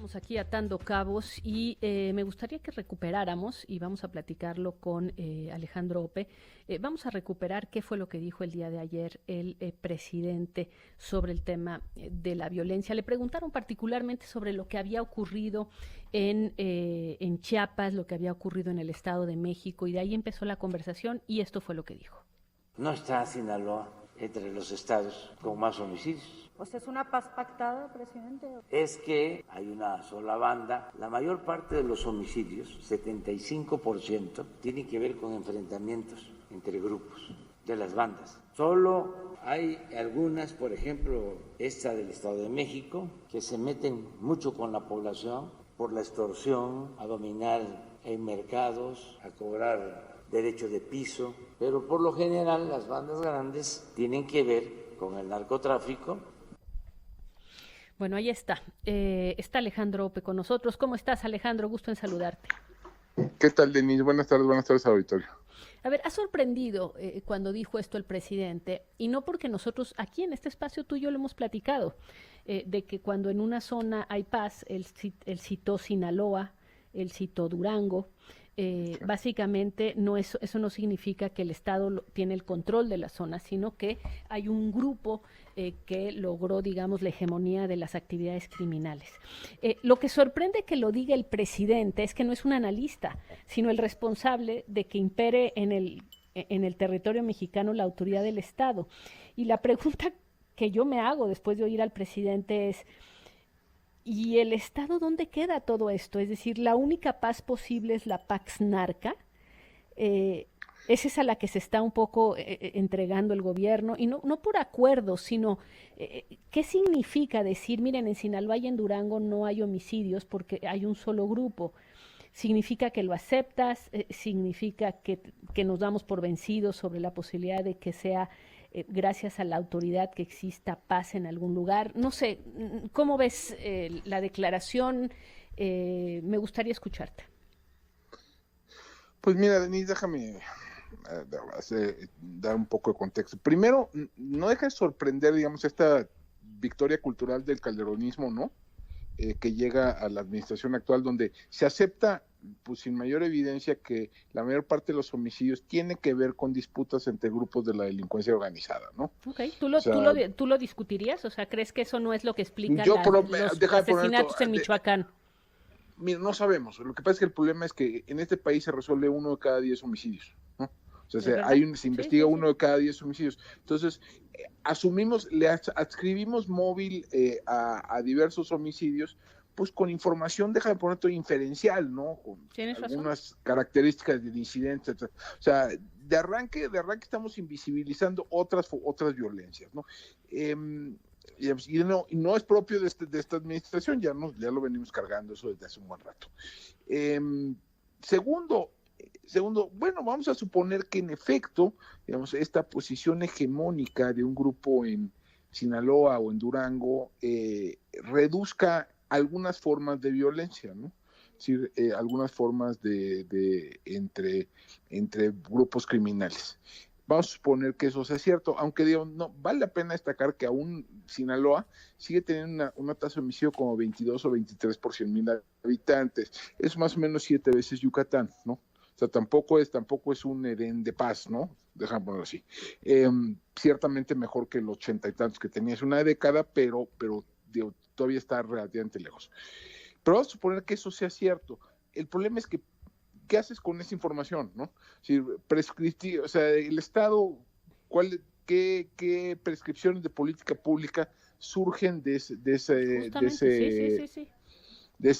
Estamos aquí atando cabos y me gustaría que recuperáramos, y vamos a platicarlo con Alejandro Ope, vamos a recuperar qué fue lo que dijo el día de ayer el presidente sobre el tema de la violencia. Le preguntaron particularmente sobre lo que había ocurrido en Chiapas, lo que había ocurrido en el Estado de México, y de ahí empezó la conversación y esto fue lo que dijo. No está Sinaloa entre los estados con más homicidios. O sea, ¿es una paz pactada, presidente? Es que hay una sola banda. La mayor parte de los homicidios, 75%, tienen que ver con enfrentamientos entre grupos de las bandas. Solo hay algunas, por ejemplo, esta del Estado de México, que se meten mucho con la población por la extorsión, a dominar en mercados, a cobrar derecho de piso, pero por lo general las bandas grandes tienen que ver con el narcotráfico. Bueno, ahí está. Está Alejandro Ope con nosotros. ¿Cómo estás, Alejandro? Gusto en saludarte. ¿Qué tal, Denise? Buenas tardes, auditorio. A ver, ha sorprendido cuando dijo esto el presidente, y no porque nosotros aquí en este espacio tú y yo lo hemos platicado, de que cuando en una zona hay paz, él citó Sinaloa, él citó Durango. Sí. Básicamente eso no significa que el Estado tiene el control de la zona, sino que hay un grupo que logró, digamos, la hegemonía de las actividades criminales. Lo que sorprende que lo diga el presidente es que no es un analista, sino el responsable de que impere en el territorio mexicano la autoridad del Estado. Y la pregunta que yo me hago después de oír al presidente es: ¿y el Estado dónde queda todo esto? Es decir, la única paz posible es la Pax Narca. Es esa la que se está un poco entregando el gobierno, y no por acuerdo, sino ¿qué significa decir, miren, en Sinaloa y en Durango no hay homicidios porque hay un solo grupo? ¿Significa que lo aceptas? ¿Significa que nos damos por vencidos sobre la posibilidad de que sea gracias a la autoridad que exista paz en algún lugar? No sé, ¿cómo ves la declaración? Me gustaría escucharte. Pues mira, Denise, déjame dar un poco de contexto. Primero, no deja de sorprender, digamos, esta victoria cultural del calderonismo, ¿no? Que llega a la administración actual, donde se acepta, pues sin mayor evidencia, que la mayor parte de los homicidios tiene que ver con disputas entre grupos de la delincuencia organizada, ¿no? Ok, ¿tú lo discutirías? O sea, ¿crees que eso no es lo que explica los asesinatos en Michoacán? Mira, no sabemos. Lo que pasa es que el problema es que en este país se resuelve 1 de cada 10 homicidios, ¿no? O sea, se investiga 1 de cada 10 homicidios. Entonces, le adscribimos móvil a diversos homicidios, pues con información, deja de poner todo inferencial, ¿no? Con algunas características del incidente, etc. O sea, de arranque estamos invisibilizando otras violencias, ¿no? Y no es propio de esta administración, ya lo venimos cargando eso desde hace un buen rato. Segundo, bueno, vamos a suponer que en efecto, digamos, esta posición hegemónica de un grupo en Sinaloa o en Durango reduzca algunas formas de violencia, ¿no? Es decir, algunas formas entre grupos criminales. Vamos a suponer que eso sea cierto, aunque digo, no, vale la pena destacar que aún Sinaloa sigue teniendo una tasa de homicidio como 22 o 23 por 100,000 habitantes. Es más o menos 7 veces Yucatán, ¿no? O sea, tampoco es un Edén de paz, ¿no? Déjame ponerlo así. Ciertamente mejor que los 80 y tantos que tenía hace una década, pero digo, todavía está relativamente lejos. Pero vamos a suponer que eso sea cierto. El problema es que ¿qué haces con esa información, no? Si o sea, el Estado, ¿qué prescripciones de política pública surgen de ese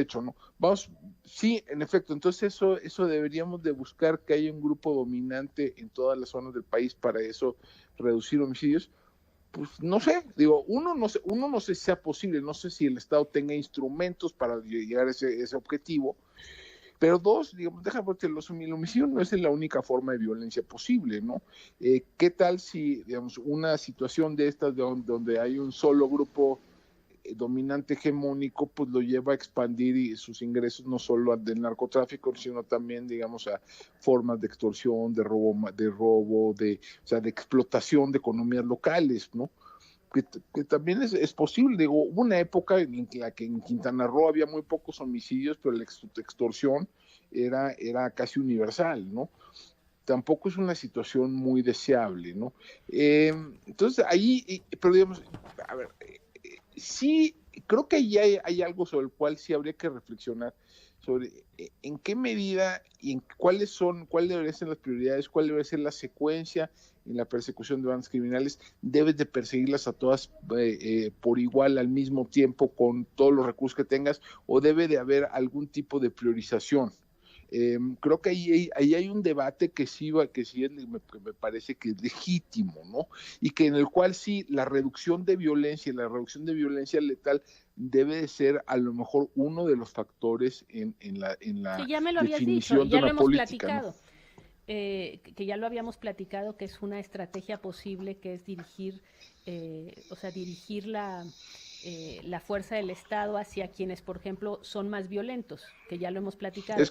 hecho, ¿no? Sí, en efecto, entonces eso deberíamos de buscar que haya un grupo dominante en todas las zonas del país para eso reducir homicidios. Pues no sé, digo, uno no sé si sea posible, no sé si el Estado tenga instrumentos para llegar a ese objetivo. Pero dos, digamos, el homicidio no es la única forma de violencia posible, ¿no? ¿Qué tal si, digamos, una situación de estas donde hay un solo grupo dominante hegemónico, pues lo lleva a expandir sus ingresos no solo del narcotráfico, sino también, digamos, a formas de extorsión, de robo, o sea, de explotación de economías locales, ¿no? que también es posible. Digo, hubo una época en la que en Quintana Roo había muy pocos homicidios, pero la extorsión era casi universal, ¿no? Tampoco es una situación muy deseable, ¿no? Entonces, ahí, pero digamos, a ver, sí, creo que ahí hay algo sobre el cual sí habría que reflexionar, sobre en qué medida y en cuáles deberían ser las prioridades, cuál debe ser la secuencia en la persecución de bandas criminales. Debes de perseguirlas a todas por igual al mismo tiempo con todos los recursos que tengas, o debe de haber algún tipo de priorización. Creo que ahí hay un debate que sí me parece que es legítimo, ¿no? Y que en el cual sí la reducción de violencia letal debe de ser a lo mejor uno de los factores en la Sí, ya me lo habías dicho, definición de ya lo una hemos política, platicado. ¿no? Que ya lo habíamos platicado, que es una estrategia posible, que es dirigir la fuerza del Estado hacia quienes, por ejemplo, son más violentos, que ya lo hemos platicado.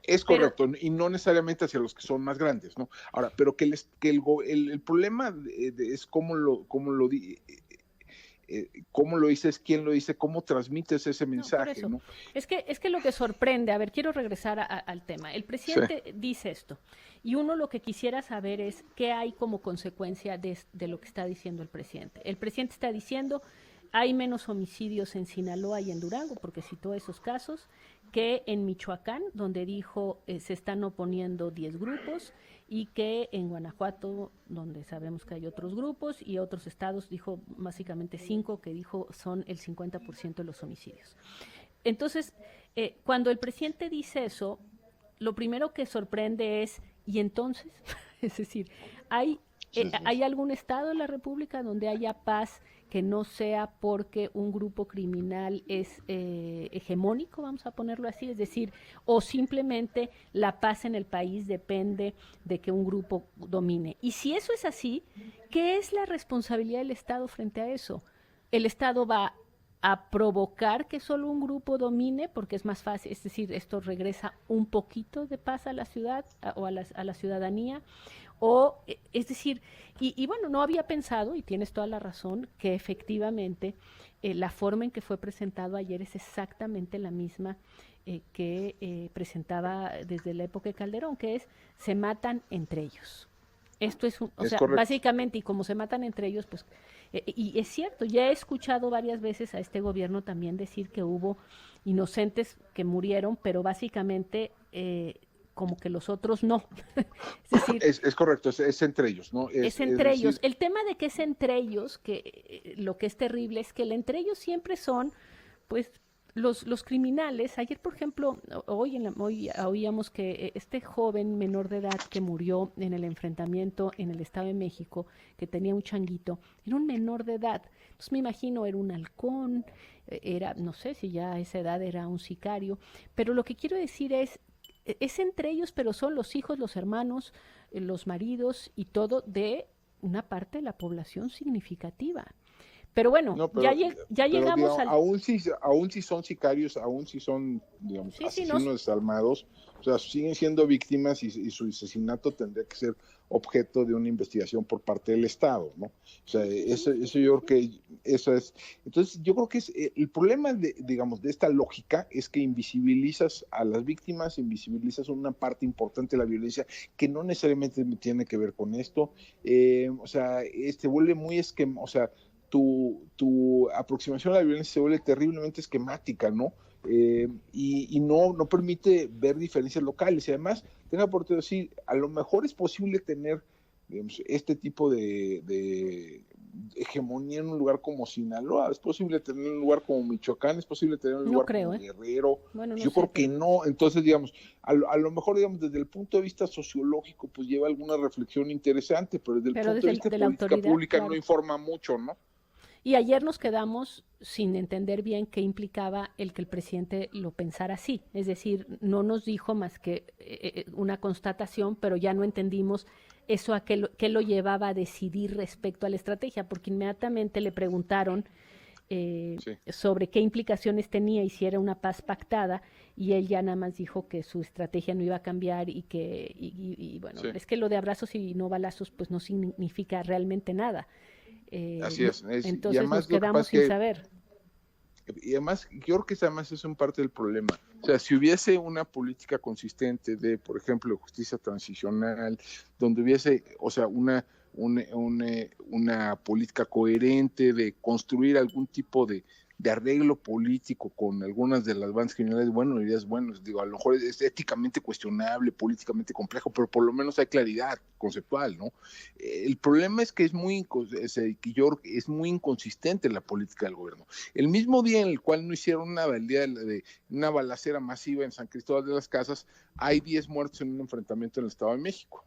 Es Pero correcto, y no necesariamente hacia los que son más grandes, ¿no? Ahora, pero que el problema es cómo lo dices, quién lo dice, cómo transmites ese mensaje, ¿no? Es que lo que sorprende, a ver, quiero regresar al tema. El presidente dice esto, y uno lo que quisiera saber es qué hay como consecuencia de lo que está diciendo el presidente. El presidente está diciendo, hay menos homicidios en Sinaloa y en Durango, porque citó esos casos, que en Michoacán, donde dijo se están oponiendo 10 grupos, y que en Guanajuato, donde sabemos que hay otros grupos, y otros estados, dijo básicamente 5, que dijo son el 50% de los homicidios. Entonces, cuando el presidente dice eso, lo primero que sorprende es, ¿y entonces? Es decir, ¿hay algún estado en la República donde haya paz que no sea porque un grupo criminal es hegemónico, vamos a ponerlo así? Es decir, o simplemente la paz en el país depende de que un grupo domine. Y si eso es así, ¿qué es la responsabilidad del Estado frente a eso? ¿El Estado va a provocar que solo un grupo domine porque es más fácil? Es decir, esto regresa un poquito de paz a la ciudad o a la ciudadanía. O, es decir, y bueno, no había pensado, y tienes toda la razón, que efectivamente la forma en que fue presentado ayer es exactamente la misma que presentaba desde la época de Calderón, que es, se matan entre ellos. Esto es, básicamente, y como se matan entre ellos, pues, y es cierto, ya he escuchado varias veces a este gobierno también decir que hubo inocentes que murieron, pero básicamente como que los otros no. Es decir, es correcto, es entre ellos, ¿no? Es entre ellos. El tema de que es entre ellos, que lo que es terrible es que el entre ellos siempre son, pues, los criminales. Ayer, por ejemplo, hoy oíamos que este joven menor de edad que murió en el enfrentamiento en el Estado de México, que tenía un changuito, era un menor de edad. Entonces me imagino era un halcón, no sé si ya a esa edad era un sicario, pero lo que quiero decir es entre ellos, pero son los hijos, los hermanos, los maridos y todo de una parte de la población significativa. Pero bueno, no, pero, ya llegamos digamos, aún si son sicarios, aún si son, digamos, asesinos desalmados, o sea, siguen siendo víctimas y su asesinato tendría que ser objeto de una investigación por parte del Estado, ¿no? O sea, eso yo creo que eso es. Entonces, yo creo que es el problema digamos, de esta lógica es que invisibilizas a las víctimas, invisibilizas una parte importante de la violencia que no necesariamente tiene que ver con esto. O sea, vuelve muy o sea, tu aproximación a la violencia se vuelve terriblemente esquemática, ¿no? Y no permite ver diferencias locales. Y además, tenga por decir, a lo mejor es posible tener, digamos, este tipo de hegemonía en un lugar como Sinaloa, es posible tener un lugar como Michoacán, es posible tener un lugar como Guerrero. Bueno, yo creo que no. Entonces, digamos, a lo mejor, digamos, desde el punto de vista sociológico, pues lleva alguna reflexión interesante, pero desde el punto de vista de política pública no informa mucho, ¿no? Y ayer nos quedamos sin entender bien qué implicaba el que el presidente lo pensara así. Es decir, no nos dijo más que una constatación, pero ya no entendimos eso a qué lo llevaba a decidir respecto a la estrategia, porque inmediatamente le preguntaron sobre qué implicaciones tenía y si era una paz pactada, y él ya nada más dijo que su estrategia no iba a cambiar y bueno, es que lo de abrazos y no balazos pues no significa realmente nada. Así es. Entonces nos quedamos sin saber. Y además, yo creo que además es un parte del problema. O sea, si hubiese una política consistente de, por ejemplo, justicia transicional, donde hubiese, o sea, una política coherente de construir algún tipo de arreglo político con algunas de las bandas criminales, bueno, dirías, bueno, digo, a lo mejor es éticamente cuestionable, políticamente complejo, pero por lo menos hay claridad conceptual, ¿no? El problema es que es muy inconsistente la política del gobierno. El mismo día en el cual no hicieron nada, el día de una balacera masiva en San Cristóbal de las Casas, hay 10 muertos en un enfrentamiento en el Estado de México.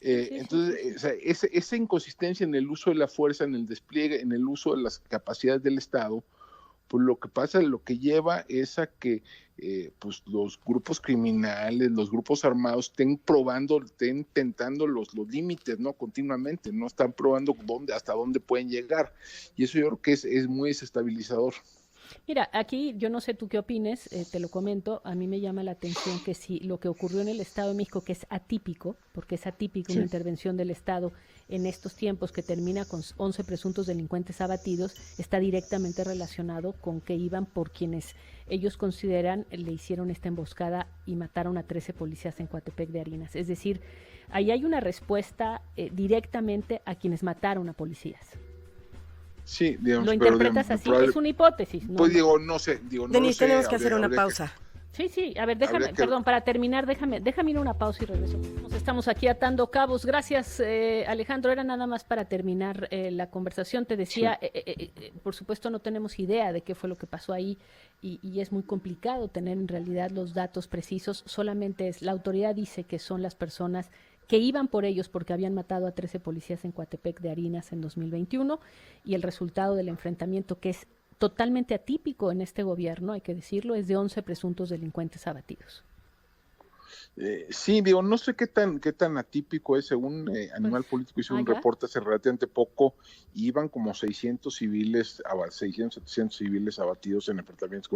Entonces, o sea, esa inconsistencia en el uso de la fuerza, en el despliegue, en el uso de las capacidades del Estado, pues lo que lleva es a que pues los grupos criminales, los grupos armados estén tentando los límites, ¿no? Continuamente, no están probando hasta dónde pueden llegar. Y eso yo creo que es muy desestabilizador. Mira, aquí yo no sé tú qué opines, te lo comento, a mí me llama la atención que si lo que ocurrió en el Estado de México, que es atípico, porque es atípico una intervención del Estado en estos tiempos que termina con 11 presuntos delincuentes abatidos, está directamente relacionado con que iban por quienes ellos consideran le hicieron esta emboscada y mataron a 13 policías en Coatepec de Harinas. Es decir, ahí hay una respuesta directamente a quienes mataron a policías. Sí, digamos, lo interpretas así, es una hipótesis. ¿no? Pues digo, no sé. Denis, tenemos que hacer una pausa. Sí, a ver, perdón, para terminar, déjame ir a una pausa y regreso. Nos estamos aquí atando cabos. Gracias, Alejandro. Era nada más para terminar la conversación. Te decía, por supuesto no tenemos idea de qué fue lo que pasó ahí y es muy complicado tener en realidad los datos precisos. Solamente la autoridad dice que son las personas que iban por ellos porque habían matado a 13 policías en Coatepec de Harinas en 2021 y el resultado del enfrentamiento, que es totalmente atípico en este gobierno, hay que decirlo, es de 11 presuntos delincuentes abatidos. Sí, digo, no sé qué tan atípico es. Según Animal Político hizo un reporte hace relativamente poco, iban como 600 civiles, 700 civiles abatidos en enfrentamientos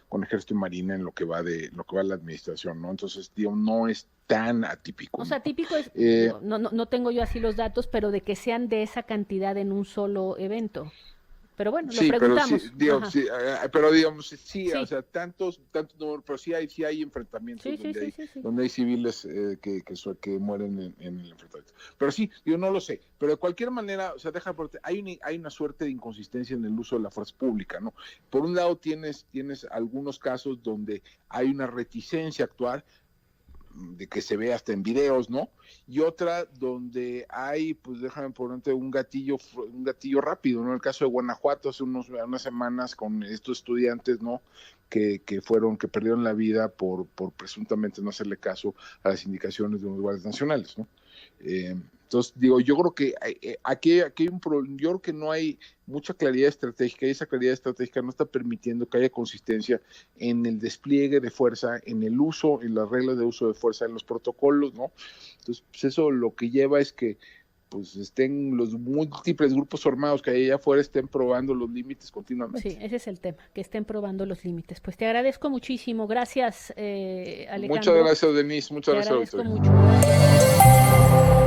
con Ejército y Marina en lo que va de la administración, ¿no? Entonces, digo, no es tan atípico. O sea, típico es, no tengo yo así los datos, pero de que sean de esa cantidad en un solo evento. Pero bueno, lo preguntamos. Pero digamos, o sea, tantos números, pero sí hay enfrentamientos donde hay civiles que mueren en el enfrentamiento. Pero sí, yo no lo sé. Pero de cualquier manera, o sea, hay una suerte de inconsistencia en el uso de la fuerza pública, ¿no? Por un lado tienes algunos casos donde hay una reticencia a actuar, de que se ve hasta en videos, ¿no? Y otra donde hay, pues déjame ponerte un gatillo rápido, ¿no? El caso de Guanajuato hace unas semanas con estos estudiantes, ¿no? Que perdieron la vida por presuntamente no hacerle caso a las indicaciones de unos guardias nacionales, ¿no? Entonces, digo, yo creo que aquí hay un problema. Yo creo que no hay mucha claridad estratégica, y esa claridad estratégica no está permitiendo que haya consistencia en el despliegue de fuerza, en el uso, en las reglas de uso de fuerza, en los protocolos, ¿no? Entonces, pues eso lo que lleva es que pues estén los múltiples grupos armados que hay allá afuera estén probando los límites continuamente. Sí, ese es el tema, que estén probando los límites. Pues te agradezco muchísimo. Gracias, Alejandro. Muchas gracias, Denise. Muchas gracias, Te agradezco mucho.